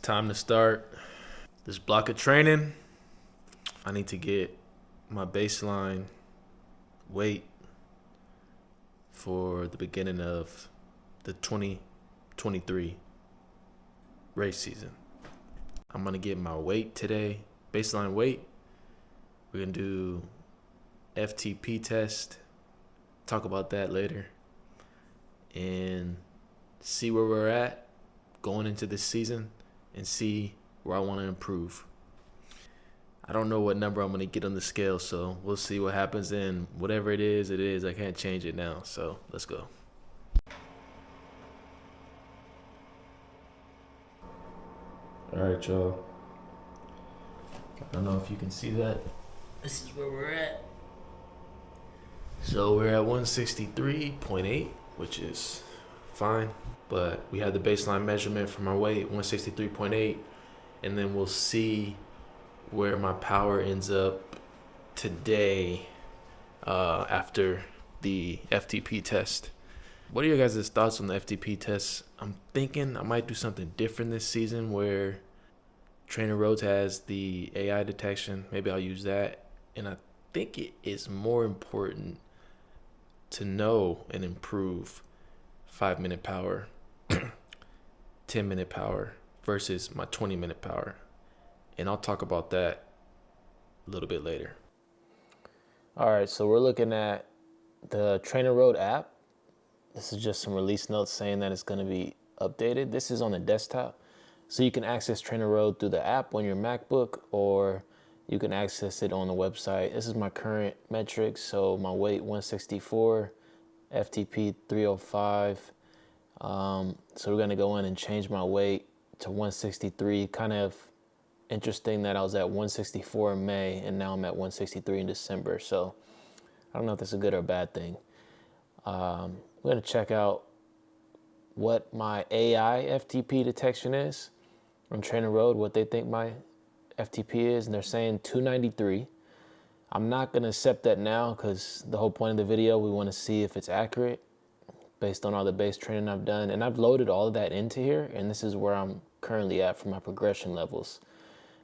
time to start this block of training. I need to get my baseline weight for the beginning of the 2023 race season. I'm gonna get my weight today, baseline weight. We're gonna do FTP test, talk about that later, and see where we're at going into this season and see where I want to improve. I don't know what number I'm going to get on the scale, so we'll see what happens, and whatever it is, I can't change it now, so let's go. All right, y'all. I don't know if you can see that. This is where we're at. So we're at 163.8, which is fine, but we have the baseline measurement for my weight, 163.8, and then we'll see where my power ends up today after the FTP test. What are your guys' thoughts on the FTP test? I'm thinking I might do something different this season where TrainerRoad has the AI detection. Maybe I'll use that. And I think it is more important to know and improve 5-minute power, 10-minute power versus my 20-minute power. And I'll talk about that a little bit later. All right, so we're looking at the TrainerRoad app. This is just some release notes saying that it's going to be updated. This is on the desktop. So you can access TrainerRoad through the app on your MacBook, or you can access it on the website. This is my current metrics. So my weight, 164, FTP 305. So we're going to go in and change my weight to 163. Kind of interesting that I was at 164 in May and now I'm at 163 in December. So I don't know if that's a good or a bad thing. We're going to check out what my AI FTP detection is from TrainerRoad, what they think my FTP is, and they're saying 293. I'm not going to accept that now because the whole point of the video, we want to see if it's accurate based on all the base training I've done. And I've loaded all of that into here, and this is where I'm currently at for my progression levels.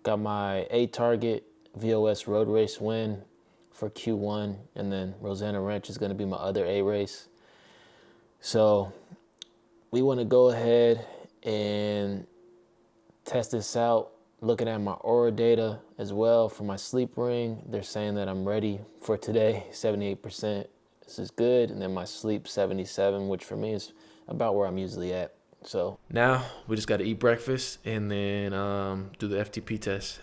Got my A target VOS road race win for Q1, and then Rosanna Ranch is going to be my other A race. So we want to go ahead and test this out, looking at my Oura data as well for my sleep ring. They're saying that I'm ready for today, 78%. This is good. And then my sleep, 77, which for me is about where I'm usually at. So now we just got to eat breakfast and then do the FTP test.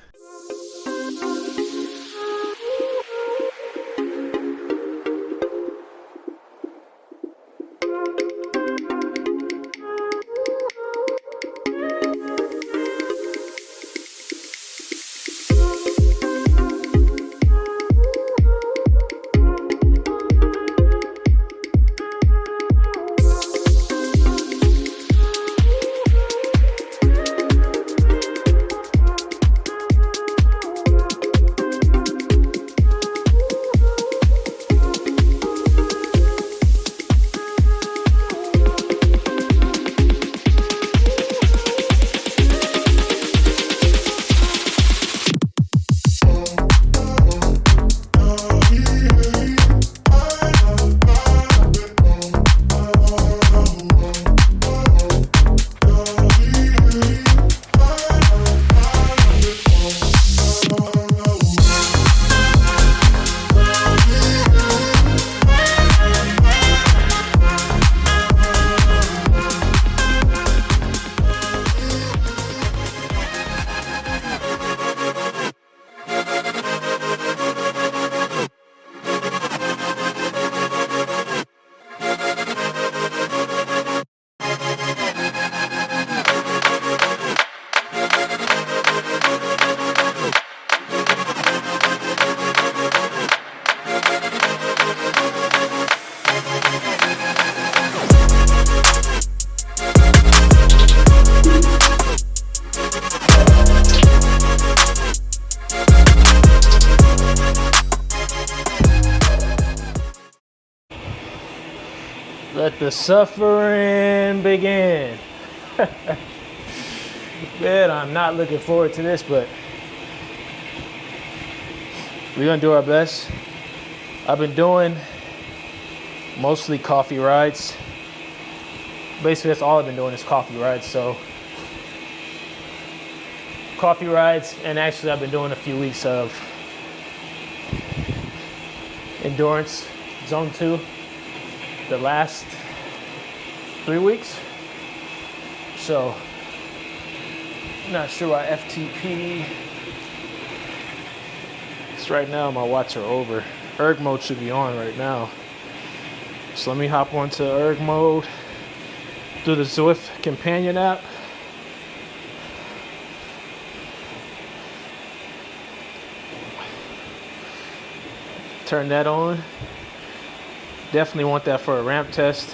Let the suffering begin. Man, I'm not looking forward to this, but we're gonna do our best. I've been doing mostly coffee rides. Basically, that's all I've been doing is coffee rides. So coffee rides, and actually I've been doing a few weeks of endurance zone 2 the last 3 weeks. So not sure why FTP. It's right now my watts are over. Erg mode should be on right now. So let me hop onto erg mode through the Zwift companion app. Turn that on. Definitely want that for a ramp test.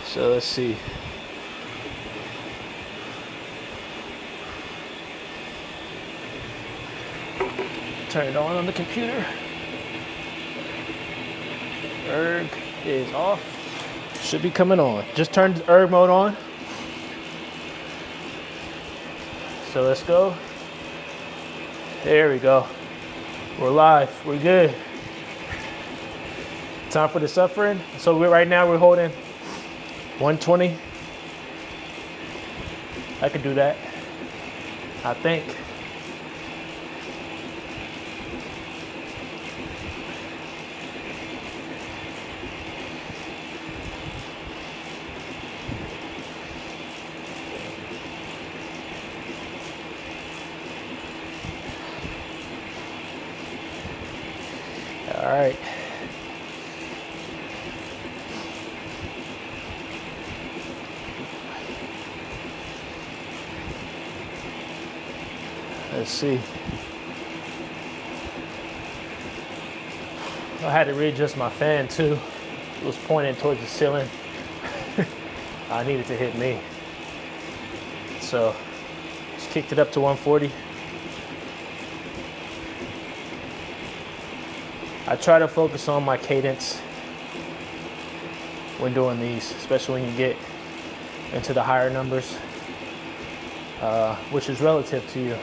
So let's see. Turn it on the computer. Erg is off. Should be coming on. Just turned erg mode on. So let's go. There we go. We're live. We're good. Time for the suffering. So right now we're holding 120. I could do that, I think. All right. Let's see. I had to readjust my fan too. It was pointing towards the ceiling. I needed to hit me. So just kicked it up to 140. I try to focus on my cadence when doing these, especially when you get into the higher numbers, which is relative to you.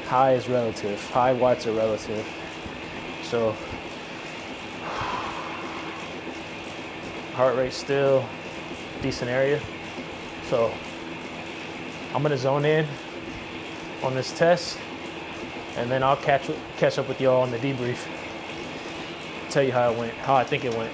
High is relative. High watts are relative. So heart rate still decent area. So I'm gonna zone in on this test, and then I'll catch up with y'all on the debrief. Tell you how it went, how I think it went.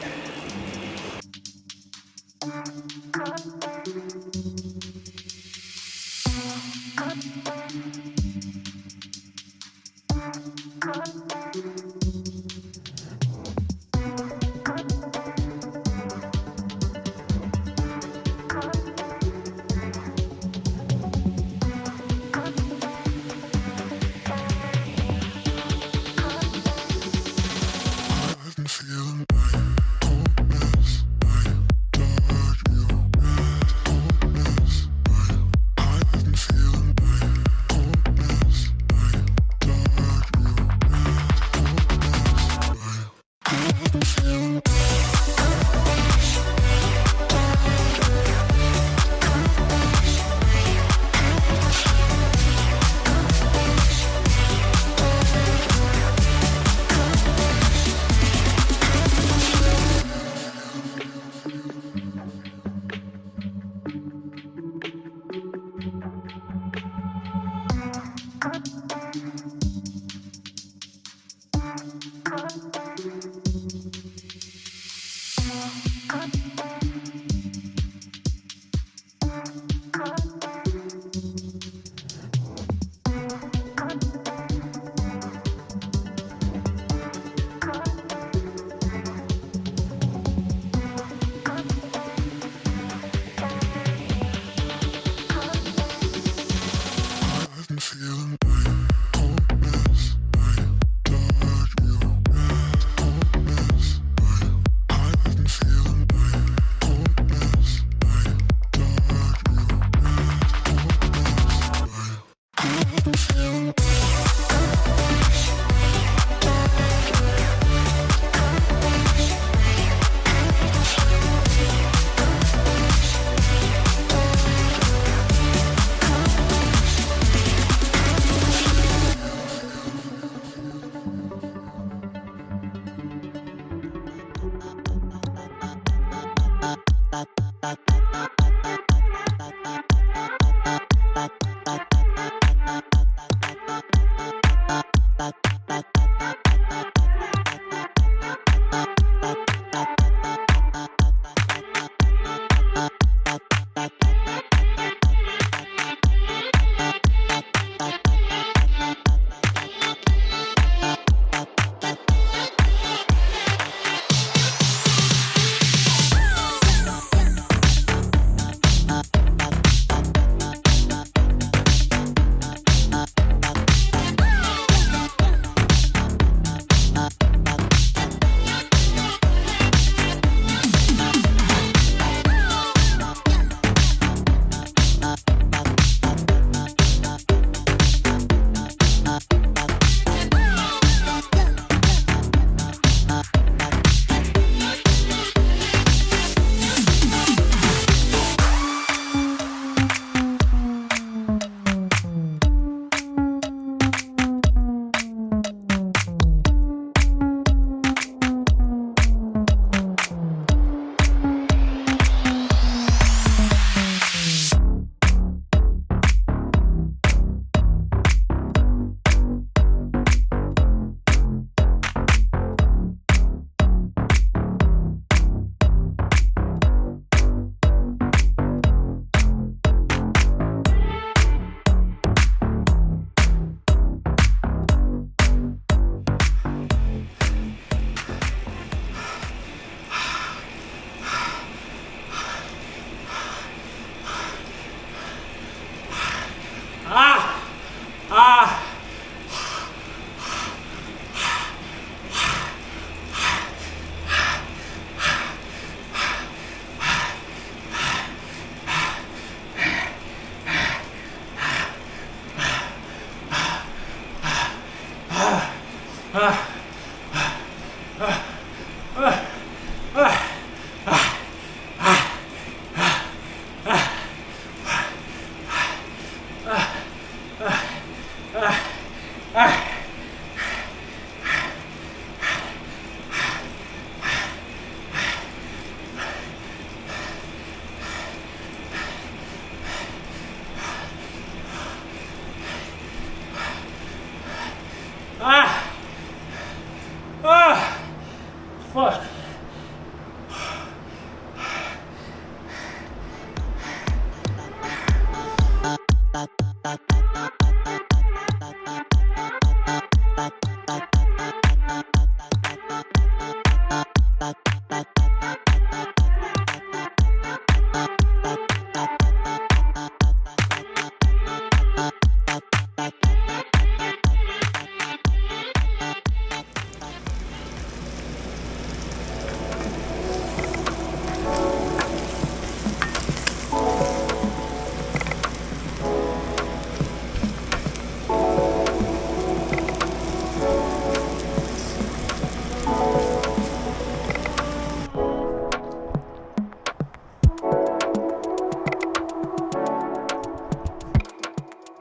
Fuck.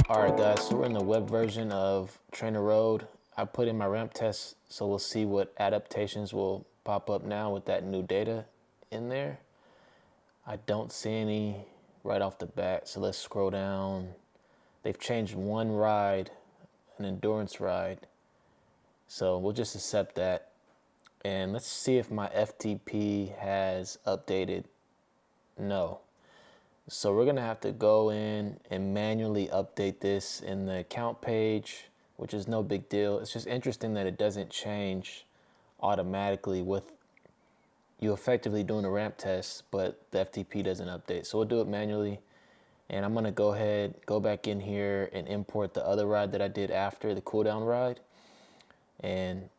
Alright guys, so we're in the web version of TrainerRoad. I put in my ramp test, so we'll see what adaptations will pop up now with that new data in there. I don't see any right off the bat, so let's scroll down. They've changed one ride, an endurance ride, so we'll just accept that. And let's see if my FTP has updated. No. So we're gonna have to go in and manually update this in the account page, which is no big deal. It's just interesting that it doesn't change automatically with you effectively doing a ramp test, but the FTP doesn't update. So we'll do it manually. And I'm gonna go back in here and import the other ride that I did after the cooldown ride. And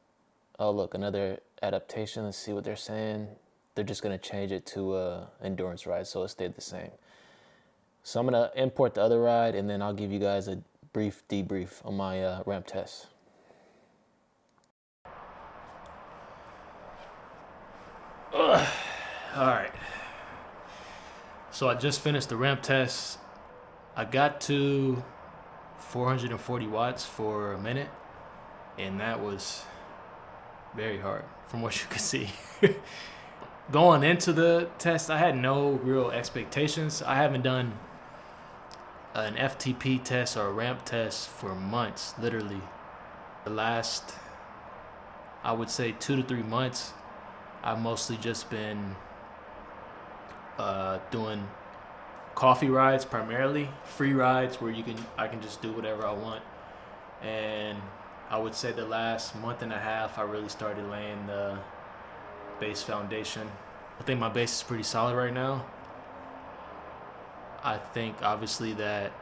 oh look, another adaptation. Let's see what they're saying. They're just gonna change it to endurance ride, so it stayed the same. So I'm gonna import the other ride, and then I'll give you guys a brief debrief on my ramp test. All right. So I just finished the ramp test. I got to 440 watts for a minute, and that was very hard from what you could see. Going into the test, I had no real expectations. I haven't done an FTP test or a ramp test for months, literally. The last, I would say 2 to 3 months, I've mostly just been doing coffee rides primarily, free rides where I can just do whatever I want. And I would say the last month and a half, I really started laying the base foundation. I think my base is pretty solid right now. I think obviously that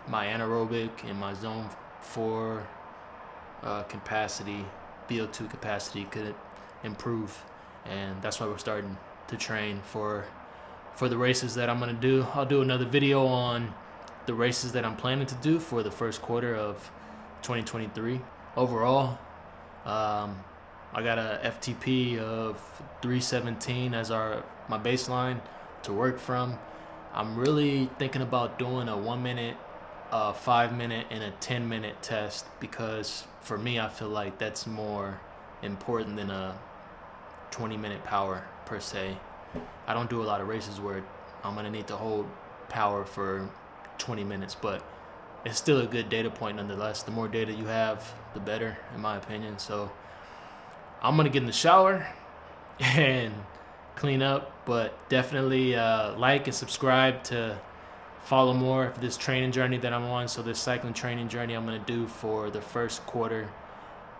my anaerobic and my zone 4 capacity, VO2 capacity could improve, and that's why we're starting to train for the races that I'm gonna do. I'll do another video on the races that I'm planning to do for the first quarter of 2023. Overall, I got a FTP of 317 as my baseline to work from. I'm really thinking about doing a 1 minute, 5 minute, and a 10-minute test, because for me, I feel like that's more important than a 20-minute power per se. I don't do a lot of races where I'm gonna need to hold power for 20 minutes, but it's still a good data point nonetheless. The more data you have, the better, in my opinion. So I'm gonna get in the shower and clean up, but definitely like and subscribe to follow more of this training journey that I'm on. So this cycling training journey I'm gonna do for the first quarter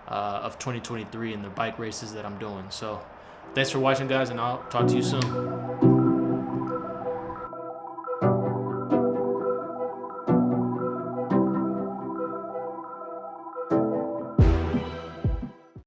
of 2023 and the bike races that I'm doing. So thanks for watching, guys, and I'll talk to you soon.